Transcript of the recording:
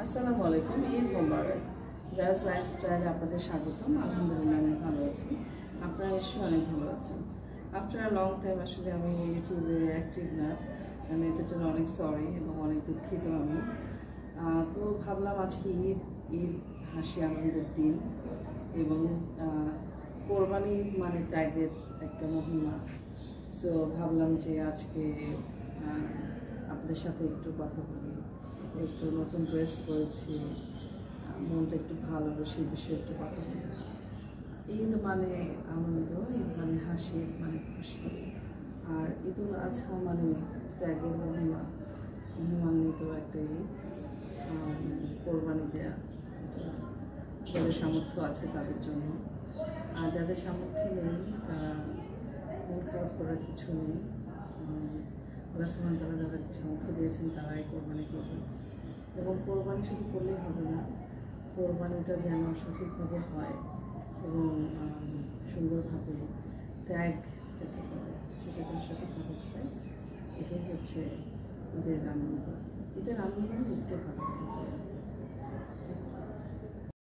আসসালামু আলাইকুম, ঈদ মোবারক। জাজ লাইফস্টাইলে আপনাদের স্বাগতম। আলহামদুলিল্লাহ আমি ভালো আছি, আপনারা নিশ্চয়ই অনেক ভালো আছেন। আফটার লং টাইম আসলে আমি ইউটিউবে অ্যাক্টিভ না, মানে এটার জন্য অনেক সরি এবং অনেক দুঃখিত আমি। তো ভাবলাম আজকে ঈদ ঈদ হাসি আনন্দের দিন এবং কোরবানি মানে ত্যাগের একটা মহিমা। সো ভাবলাম যে আজকে আপনাদের সাথে একটু কথা বলি। একটু নতুন ড্রেস পরেছি, মনটা একটু ভালো, সেই বিষয়ে একটু কথা বলি। ঈদ মানে আনন্দ, ঈদ মানে হাসি, ঈদ মানে খুশি। আর ঈদুল আজহা মানে ত্যাগের মহিমান্বিত একটা ঈদ। কোরবানি দেয়া, যাদের সামর্থ্য আছে তাদের জন্য। আর যাদের সামর্থ্য নেই তারা মন খারাপ করার কিছু নেই। আল্লাহ সুবহানাহু ওয়া তাআলা যাদেরকে সামর্থ্য দিয়েছেন তারাই কোরবানি করবে। এবং কোরবানি শুধু করলেই হবে না, কোরবানিটা যেন সঠিকভাবে হয় এবং সুন্দরভাবে ত্যাগ যাতে করে সেটা যেন সঠিকভাবে হয়। এটাই হচ্ছে ঈদের আনন্দ। ঈদের আনন্দ দেখতে ভালো লাগে।